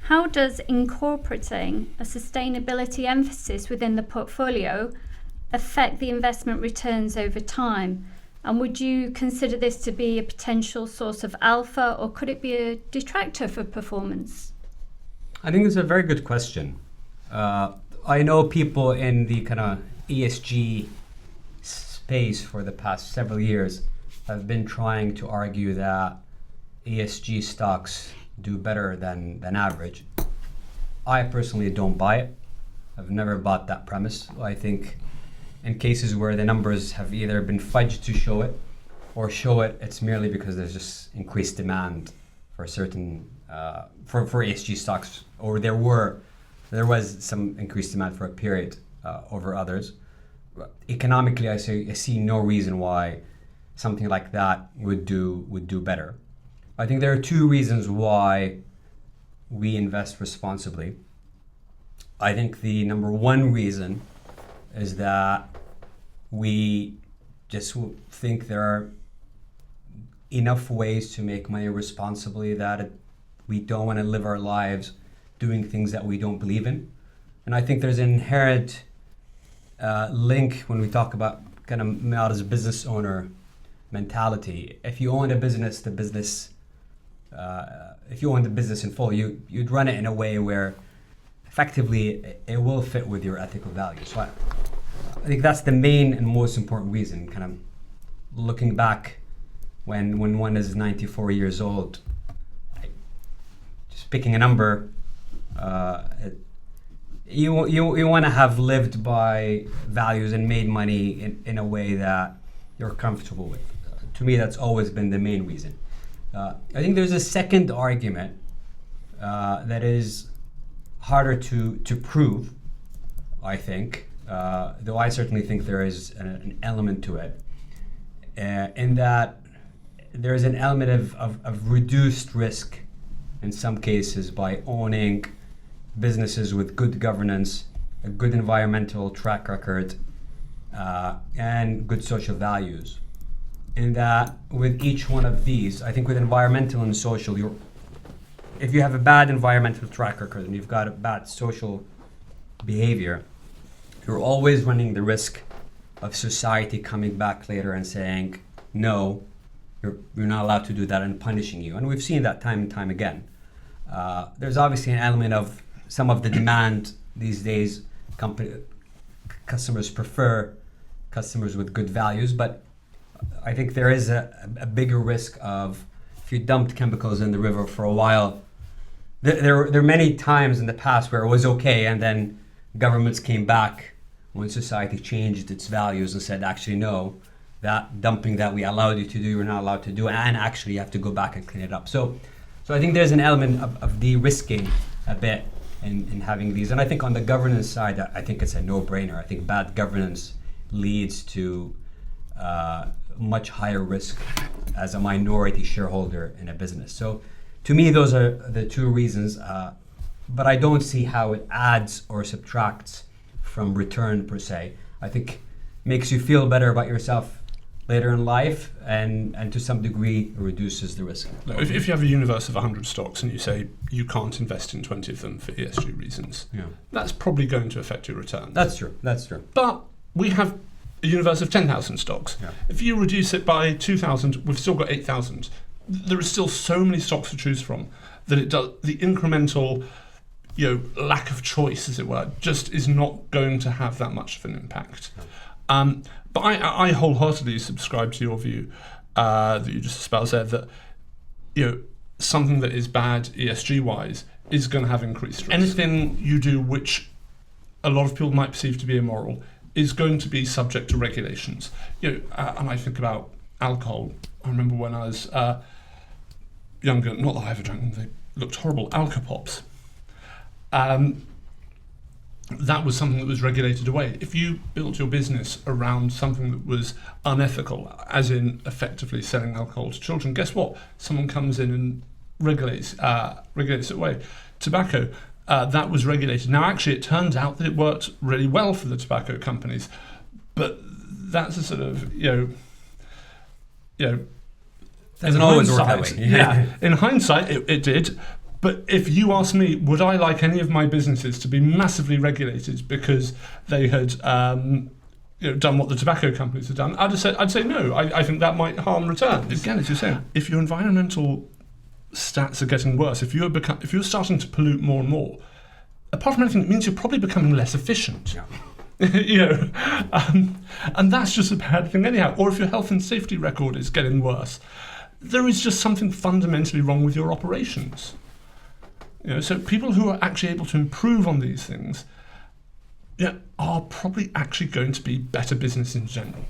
How does incorporating a sustainability emphasis within the portfolio affect the investment returns over time? And would you consider this to be a potential source of alpha, or could it be a detractor for performance? I think it's a very good question. I know people in the kind of ESG space for the past several years have been trying to argue that ESG stocks do better than average. I personally don't buy it. I've never bought that premise. I think in cases where the numbers have either been fudged to show it, or show it, it's merely because there's just increased demand for certain for ESG stocks, or there was some increased demand for a period over others. Economically, I see no reason why something like that would do better. I think there are two reasons why we invest responsibly. I think the number one reason is that we just think there are enough ways to make money responsibly that we don't want to live our lives doing things that we don't believe in. And I think there's an inherent link when we talk about kind of Mayar's business owner mentality. If you own a business, if you own the business in full, you'd run it in a way where effectively it will fit with your ethical values. So I think that's the main and most important reason. Kind of looking back when one is 94 years old, just picking a number, you want to have lived by values and made money in a way that you're comfortable with. To me, that's always been the main reason. I think there's a second argument that is harder to prove, I think, though I certainly think there is an element to it, in that there is an element of reduced risk in some cases by owning businesses with good governance, a good environmental track record, and good social values. In that with each one of these, I think with environmental and social, if you have a bad environmental track record and you've got a bad social behavior, you're always running the risk of society coming back later and saying, no, you're not allowed to do that, and punishing you. And we've seen that time and time again. There's obviously an element of some of the demand these days. Customers prefer customers with good values, but I think there is a bigger risk of, if you dumped chemicals in the river for a while, there are many times in the past where it was okay, and then governments came back when society changed its values and said, actually, no, that dumping that we allowed you to do, you're not allowed to do, and actually you have to go back and clean it up. So I think there's an element of de-risking a bit in having these. And I think on the governance side, I think it's a no-brainer. I think bad governance leads to much higher risk as a minority shareholder in a business. So to me, those are the two reasons, but I don't see how it adds or subtracts from return per se. I think makes you feel better about yourself later in life, and to some degree reduces the risk. If you have a universe of 100 stocks and you say you can't invest in 20 of them for ESG reasons, that's probably going to affect your returns. That's true. But we have a universe of 10,000 stocks. Yeah. If you reduce it by 2,000, we've still got 8,000. There are still so many stocks to choose from that it does the incremental, lack of choice, as it were, just is not going to have that much of an impact. But I wholeheartedly subscribe to your view that you just espoused there, that something that is bad ESG wise is going to have increased risk. Anything you do which a lot of people might perceive to be immoral is going to be subject to regulations. And I think about alcohol. I remember when I was younger, not that I ever drank them, they looked horrible, Alka-Pops. That was something that was regulated away. If you built your business around something that was unethical, as in effectively selling alcohol to children, guess what? Someone comes in and regulates it away. Tobacco, that was regulated. Now, actually, it turns out that it worked really well for the tobacco companies, but that's a sort of, doesn't always work that way. In hindsight, it did. But if you ask me, would I like any of my businesses to be massively regulated because they had done what the tobacco companies had done, I'd say no. I think that might harm returns. Again, as you're saying, if your environmental stats are getting worse, if you're starting to pollute more and more, apart from anything, it means you're probably becoming less efficient. Yeah. And that's just a bad thing anyhow. Or if your health and safety record is getting worse, there is just something fundamentally wrong with your operations. So people who are actually able to improve on these things are probably actually going to be better business in general.